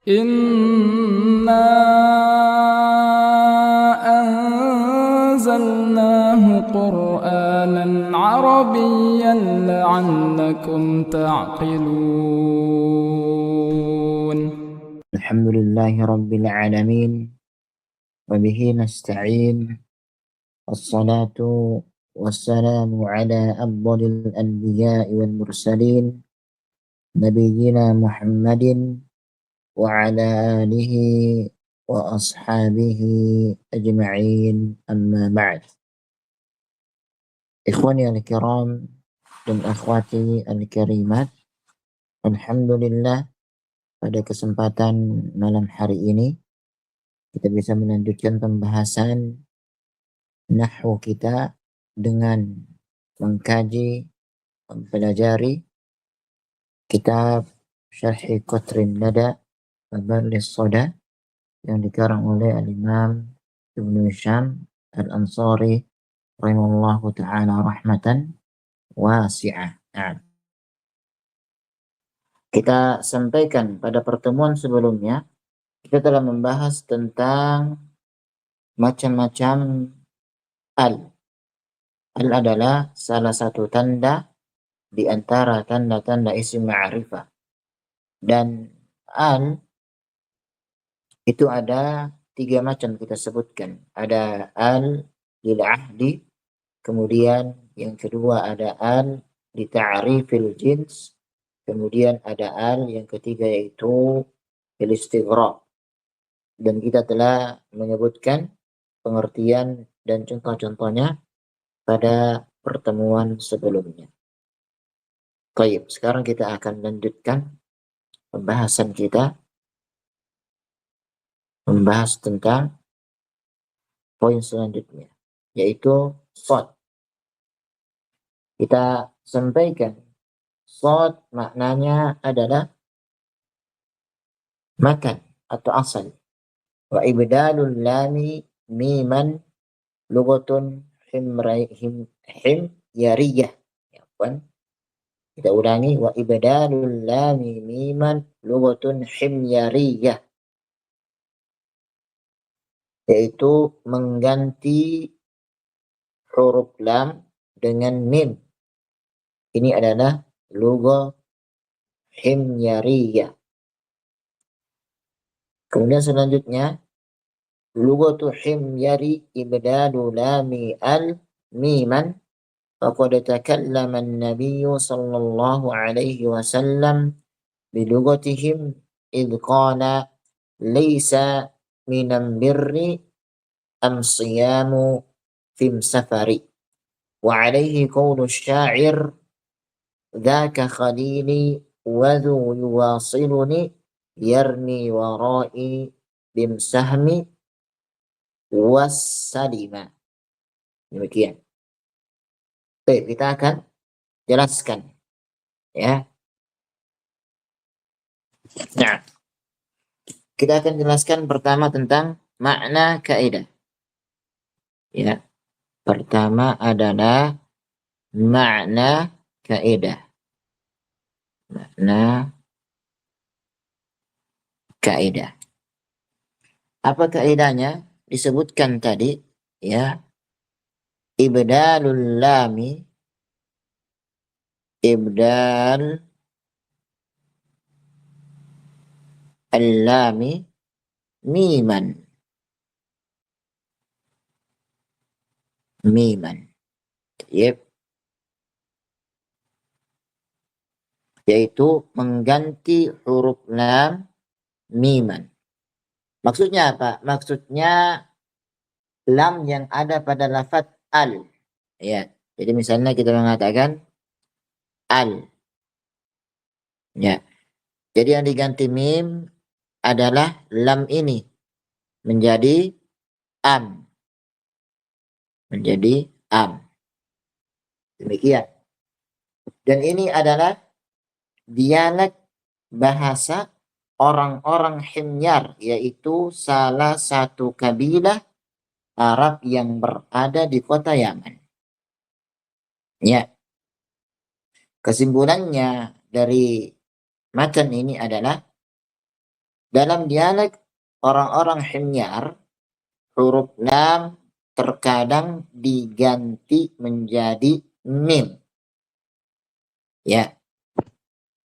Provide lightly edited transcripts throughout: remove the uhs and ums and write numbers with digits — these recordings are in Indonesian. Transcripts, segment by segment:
إنا أنزلناه قرآنا عربيا لعلكم تعقلون. الحمد لله رب العالمين وبه نستعين. الصلاة والسلام على أفضل الأنبياء والمرسلين نبينا محمد وعلى آله وأصحابه أجمعين، أما بعد. Ikhwani al-kiram dan akhwati al-karimat, alhamdulillah pada kesempatan malam hari ini kita bisa melanjutkan pembahasan nahwu kita dengan mengkaji, mempelajari kitab Syarhi Qatrin Nada Mabalis Soda yang dikarang oleh Al-Imam Ibnu Hisham Al-Ansari rahimahullahu ta'ala rahmatan wasi'ah. Nah, kita sampaikan pada pertemuan sebelumnya, kita telah membahas tentang macam-macam al. Al adalah salah satu tanda di antara tanda-tanda isim ma'rifah. Dan al itu ada 3 macam kita sebutkan. Ada al lil ahdi, kemudian yang kedua ada al li ta'rifil jins, kemudian ada al yang ketiga yaitu lil istighraq. Dan kita telah menyebutkan pengertian dan contoh-contohnya pada pertemuan sebelumnya. Baik, sekarang kita akan lanjutkan pembahasan kita, membahas tentang poin selanjutnya, yaitu shad. Kita sampaikan shad maknanya adalah makan atau asal. Wa ibdalul lami miman lughatun himyariyah. Ya, kita ulangi, wa ibdalul lami miman lughatun himyariyah, yaitu mengganti huruf lam dengan mim. Ini adalah lugha himyariyah. Kemudian selanjutnya, lughatu himyari ibdalu lami al miman. Faqad takallama an-nabiy sallallahu alaihi wasallam bilughatihim idh qala laysa minam birri am siyamu fim safari. Wa alaihi qawlu syair dzaka khalili wa dhu yuwasiluni yarmi warai bim sahmi wassalima. Demikian. Baik, kita akan jelaskan ya. Nah, kita akan jelaskan pertama tentang makna kaidah. Ya. Pertama adalah makna kaidah. Makna kaidah. Apa kaidahnya? Disebutkan tadi ya. Ibdalul lami, ibdal al-lami miman. Miman. Yep. Yaitu mengganti huruf lam miman. Maksudnya apa? Maksudnya lam yang ada pada lafaz al. Ya. Jadi misalnya kita mengatakan al. Ya. Jadi yang diganti mim adalah lam ini menjadi am. Menjadi am. Demikian. Dan ini adalah dialek bahasa orang-orang Himyar, yaitu salah satu kabilah Arab yang berada di kota Yaman. Ya. Kesimpulannya dari matan ini adalah Dalam dialek orang-orang Himyar, huruf lam terkadang diganti menjadi mim. Ya,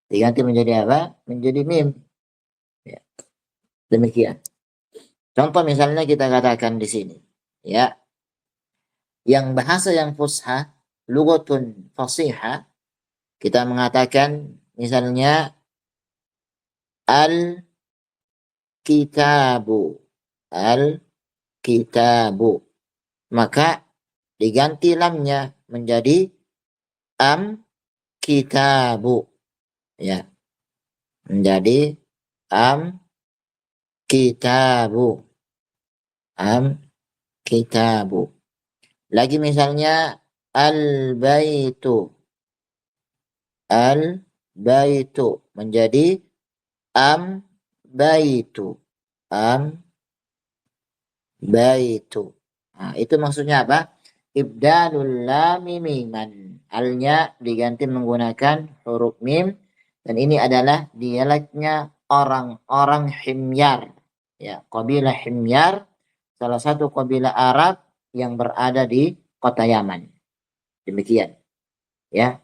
diganti menjadi apa? Menjadi mim. Ya, demikian. Contoh misalnya kita katakan di sini, ya, yang bahasa yang fusha, lughatun fasihah, kita mengatakan misalnya al-kitabu, al-kitabu, maka diganti lamnya menjadi am-kitabu, ya, menjadi am-kitabu, am-kitabu. Lagi misalnya al-baitu, al-baitu menjadi am-baitu, am-baitu. Nah, itu maksudnya apa? Ibdalul lami miman. Alnya diganti menggunakan huruf mim, dan ini adalah dialeknya orang-orang Himyar. Ya, kabilah Himyar, salah satu kabilah Arab yang berada di kota Yaman. Demikian, ya.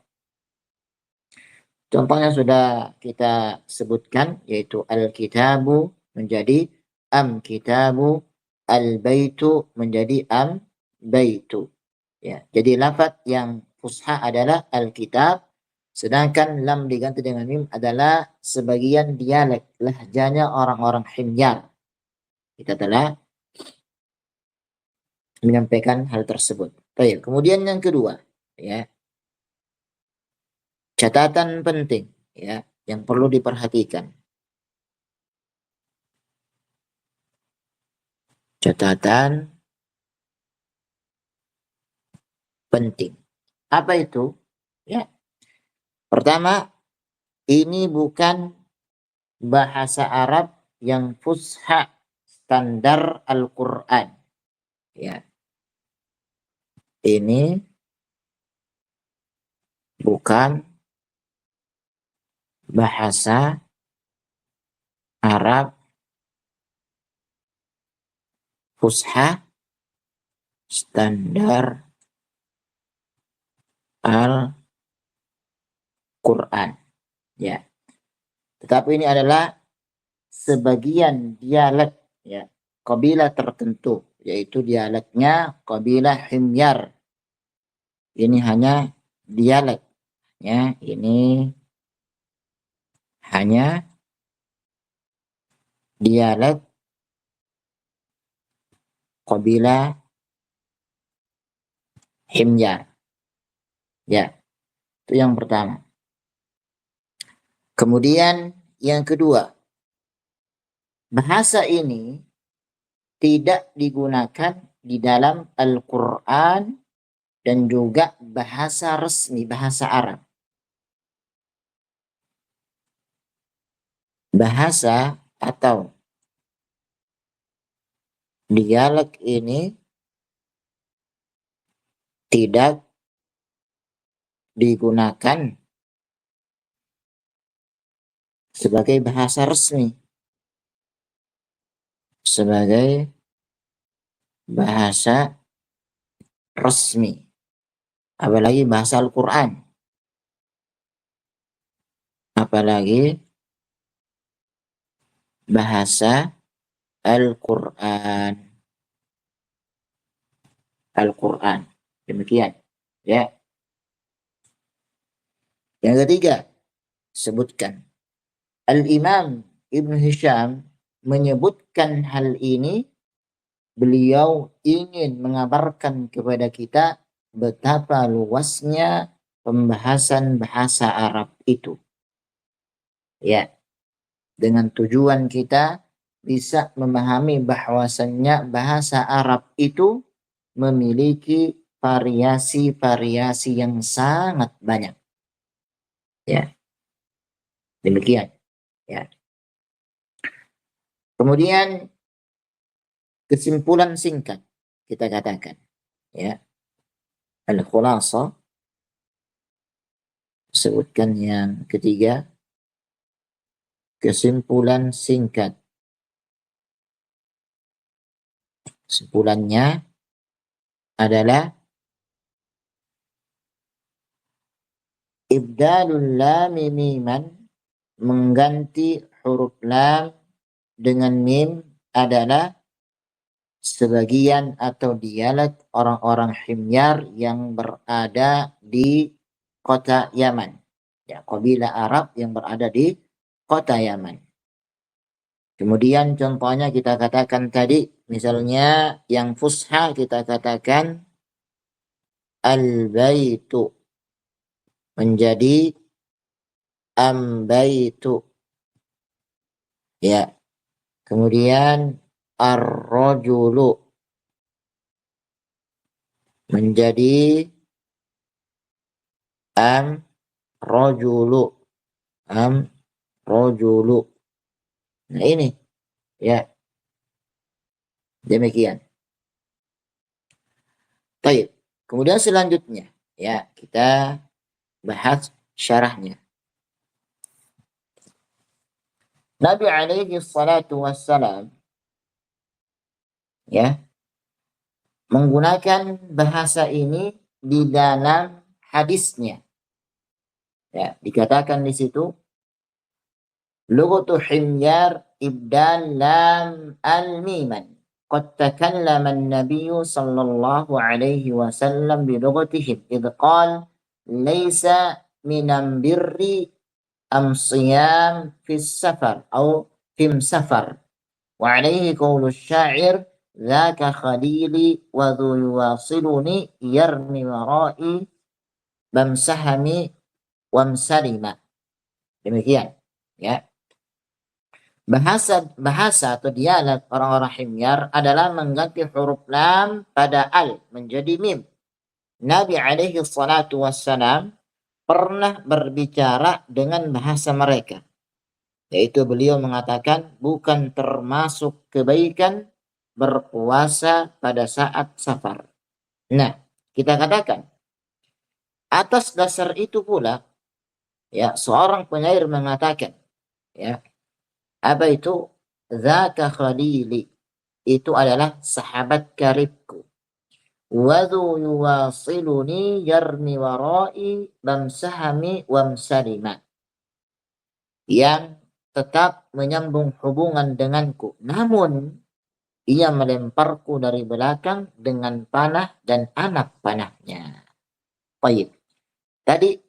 Contohnya sudah kita sebutkan, yaitu al-kitabu menjadi am-kitabu, al-baitu menjadi am-baitu. Ya, jadi lafaz yang fusha adalah al-kitab, sedangkan lam diganti dengan mim adalah sebagian dialek lahjanya orang-orang Himyar. Kita telah menyampaikan hal tersebut. Baik, kemudian yang kedua, ya, catatan penting, ya, yang perlu diperhatikan. Catatan penting. Apa itu? Ya, pertama, ini bukan bahasa Arab yang fusha standar Al-Quran. Ya, ini bukan bahasa Arab fusha standar Al-Quran. Ya, tetapi ini adalah sebagian dialek, ya, kabilah tertentu, yaitu dialeknya kabilah Himyar. Ini hanya dialek, ya, ini hanya dialek kabilah Himyar. Ya, itu yang pertama. Kemudian yang kedua, bahasa ini tidak digunakan di dalam Al-Quran dan juga bahasa resmi, bahasa Arab. Bahasa atau dialek ini tidak digunakan sebagai bahasa resmi, sebagai bahasa resmi, apalagi bahasa Al-Quran, apalagi bahasa Al-Quran. Al-Quran. Demikian, ya. Yang ketiga, sebutkan Al-Imam Ibn Hisham menyebutkan hal ini. Beliau ingin mengabarkan kepada kita betapa luasnya pembahasan bahasa Arab itu. Ya, dengan tujuan kita bisa memahami bahwasannya bahasa Arab itu memiliki variasi-variasi yang sangat banyak. Ya, demikian. Ya. Kemudian kesimpulan singkat kita katakan, ya, al-khulasa, sebutkan yang ketiga, kesimpulan singkat. Kesimpulannya adalah ibdalul lam miman, mengganti huruf lam dengan mim adalah sebagian atau dialek orang-orang Himyar yang berada di kota Yaman. Ya, kabilah Arab yang berada di kota Yaman. Kemudian contohnya kita katakan tadi, misalnya yang fusha kita katakan al-baitu menjadi am-baitu. Ya. Kemudian ar-rajulu menjadi am-rajulu. Am-rajulu. Nah ini ya, demikian. Baik. Kemudian selanjutnya ya kita bahas syarahnya. Nabi alaihi salatu wassalam ya menggunakan bahasa ini di dalam hadisnya. Ya, dikatakan di situ lughatu himyar ibdal lam al-miman. قد تكلم النبي صلى الله عليه وسلم بلغتهم إذ قال ليس من البر أم صيام في السفر أو في مسفر وعليه قول الشاعر ذاك خليلي وذو يواصلني يرمي ورائي بمسحمي وامسلم. Demikian ya. Bahasa atau dialek orang-orang Himyar adalah mengganti huruf lam pada al menjadi mim. Nabi alaihi salatu wassalam pernah berbicara dengan bahasa mereka, yaitu beliau mengatakan bukan termasuk kebaikan berpuasa pada saat safar. Nah, kita katakan atas dasar itu pula ya seorang penyair mengatakan ya, apa itu? Zaka khalili, itu adalah sahabat karibku. Wadhu yuwasiluni yarmi warai bamsahami wamsalima, yang tetap menyambung hubungan denganku, namun ia melemparku dari belakang dengan panah dan anak panahnya. Baik. Tadi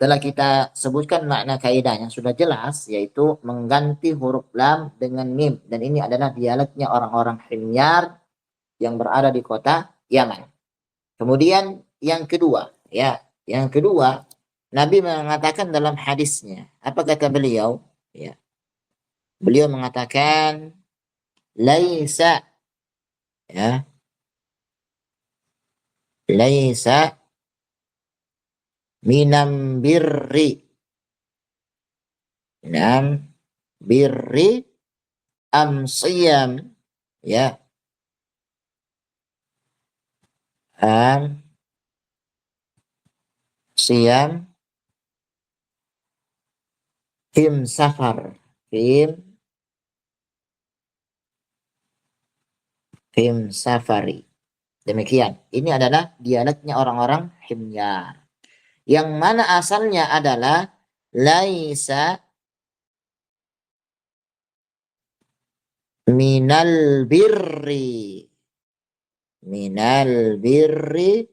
telah kita sebutkan makna kaidahnya sudah jelas, yaitu mengganti huruf lam dengan mim, dan ini adalah dialeknya orang-orang Himyar yang berada di kota Yaman. Kemudian yang kedua, ya, yang kedua Nabi mengatakan dalam hadisnya, apa kata beliau? Ya. Beliau mengatakan laisa, ya, laisa minam birri, minam birri amsiyam, ya, siyam him safar, him safari. Demikian. Ini adalah dialeknya orang-orang Himyar. Yang mana asalnya adalah laisa minal birri. Minal birri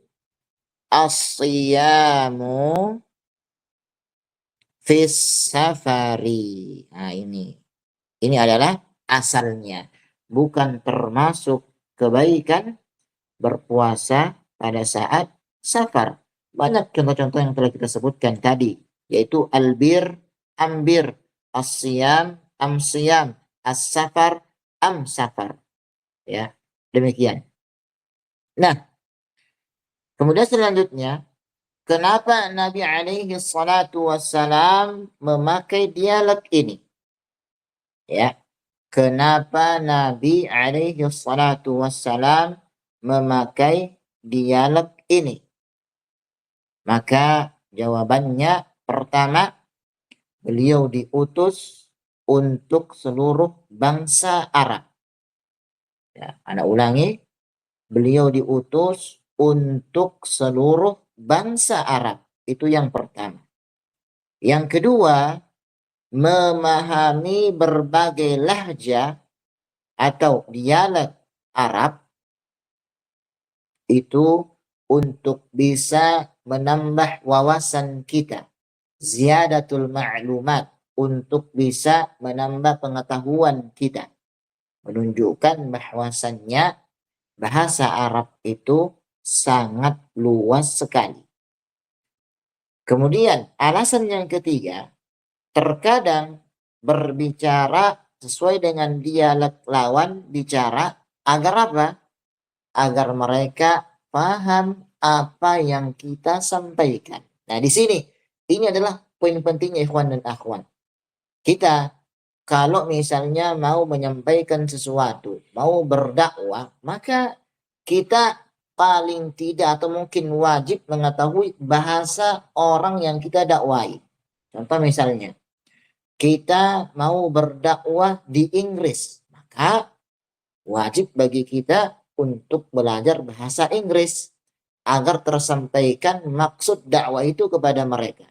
as-siyamu fis safari. Nah ini. Ini adalah asalnya. Bukan termasuk kebaikan berpuasa pada saat safar. Banyak contoh-contoh yang telah kita sebutkan tadi, yaitu albir, ambir, as-siyam, am-siyam, as-safar, am-safar. Ya, demikian. Nah, kemudian selanjutnya, kenapa Nabi alaihi salatu wassalam memakai dialek ini? Ya, kenapa Nabi alaihi salatu wassalam memakai dialek ini? Maka jawabannya pertama, beliau diutus untuk seluruh bangsa Arab. Ya, Anda ulangi, beliau diutus untuk seluruh bangsa Arab. Itu yang pertama. Yang kedua, memahami berbagai lahja atau dialek Arab itu untuk bisa menambah wawasan kita. Ziyadatul ma'lumat, untuk bisa menambah pengetahuan kita. Menunjukkan bahwasannya bahasa Arab itu sangat luas sekali. Kemudian alasan yang ketiga, terkadang berbicara sesuai dengan dialek lawan bicara agar apa? Agar mereka paham apa yang kita sampaikan. Nah, di sini ini adalah poin pentingnya ikhwan dan akhwat. Kita kalau misalnya mau menyampaikan sesuatu, mau berdakwah, maka kita paling tidak atau mungkin wajib mengetahui bahasa orang yang kita dakwai. Contoh misalnya, kita mau berdakwah di Inggris, maka wajib bagi kita untuk belajar bahasa Inggris agar tersampaikan maksud dakwah itu kepada mereka.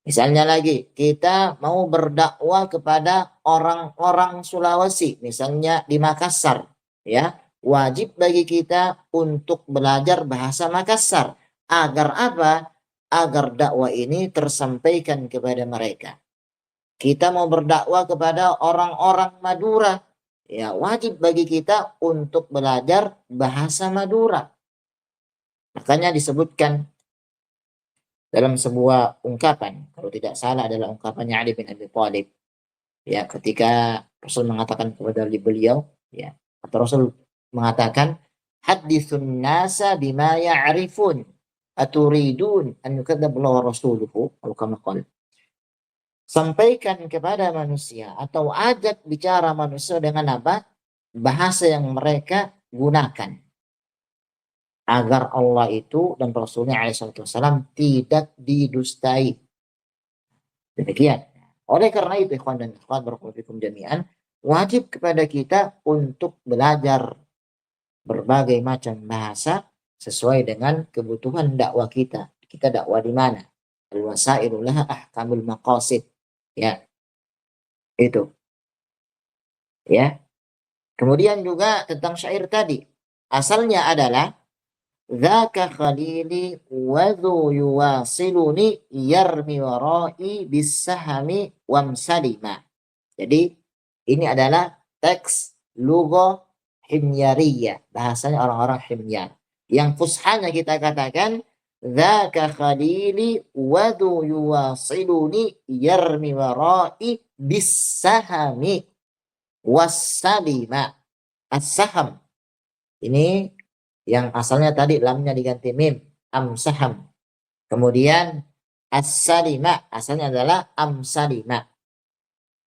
Misalnya lagi, kita mau berdakwah kepada orang-orang Sulawesi, misalnya di Makassar, ya. Wajib bagi kita untuk belajar bahasa Makassar. Agar apa? Agar dakwah ini tersampaikan kepada mereka. Kita mau berdakwah kepada orang-orang Madura, ya wajib bagi kita untuk belajar bahasa Madura. Makanya disebutkan dalam sebuah ungkapan, kalau tidak salah adalah ungkapannya Ali bin Abi Thalib, ya, ketika Rasul mengatakan kepada beliau, ya, atau Rasul mengatakan, hadithun nasa bima ya'rifun aturidun an yukadzdzab Allah wa rasuluhu, atau kama qala, sampaikan kepada manusia atau ajak bicara manusia dengan apa? Bahasa yang mereka gunakan, agar Allah itu dan Rasulnya SAW tidak didustai. Demikian. Oleh karena itu, ikhwan dan akhwat barakallahu jami'an, wajib kepada kita untuk belajar berbagai macam bahasa sesuai dengan kebutuhan dakwah kita. Kita dakwah di mana? Al-wasailu laha ahkamul maqasid. Ya, itu. Ya. Kemudian juga tentang syair tadi. Asalnya adalah dzaka khalili wa dhu yuwasiluni yarmi warai bisahami wamsalima. Jadi ini adalah teks lugha himyariyah, bahasanya orang-orang himyar. Yang fushanya kita katakan dzaka khalili wa dhu yuwasiluni yarmi warai bisahami wassalima. As-saham ini yang asalnya tadi lamnya diganti mim, amsaham. Kemudian as-salima asalnya adalah amsalima.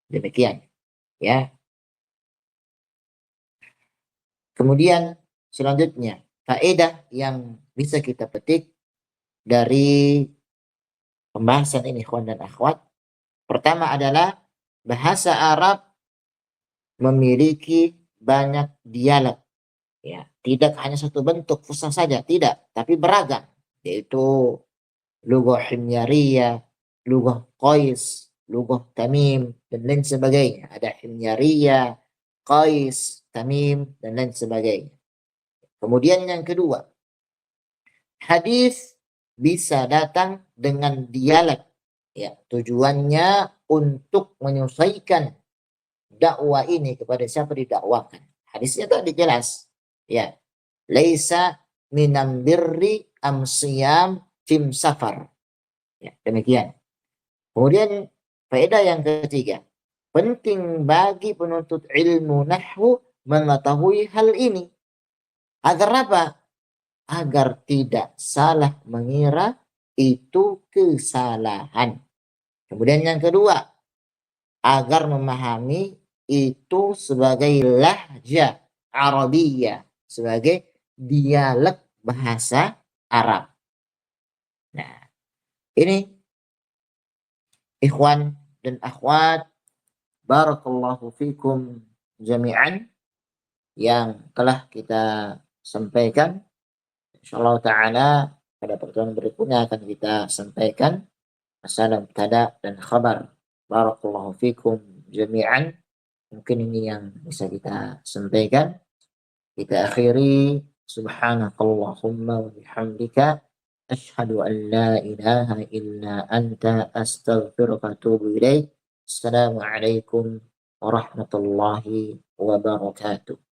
Demikian, ya. Kemudian selanjutnya faedah yang bisa kita petik dari pembahasan ini, ikhwan dan akhwat. Pertama adalah bahasa Arab memiliki banyak dialek. Ya, tidak hanya satu bentuk fusha saja, tidak, tapi beragam, yaitu lughah himyariyah, lughah qais, lughah tamim, dan lain sebagainya. Ada himyariyah, qais, tamim, dan lain sebagainya. Kemudian yang kedua, hadis bisa datang dengan dialek. Ya, tujuannya untuk menyesuaikan dakwah ini kepada siapa didakwakan. Hadisnya tadi jelas. Ya, laisa minam birri amsiyam fim safar. Ya, demikian. Kemudian faedah yang ketiga, penting bagi penuntut ilmu nahwu mengetahui hal ini. Agar apa? Agar tidak salah mengira itu kesalahan. Kemudian yang kedua, agar memahami itu sebagai lahja Arabiyah, sebagai dialek bahasa Arab. Nah, ini ikhwan dan akhwat barakallahu fikum jami'an, yang telah kita sampaikan. Insyaallah taala pada pertemuan berikutnya akan kita sampaikan masalah mubtada dan khabar. Barakallahu fikum jami'an. Mungkin ini yang bisa kita sampaikan. Kita akhiri subhanakallahumma wa bihamdika asyhadu an la ilaha illa anta astaghfiruka wa atubu ilaik. Assalamualaikum warahmatullahi wabarakatuh.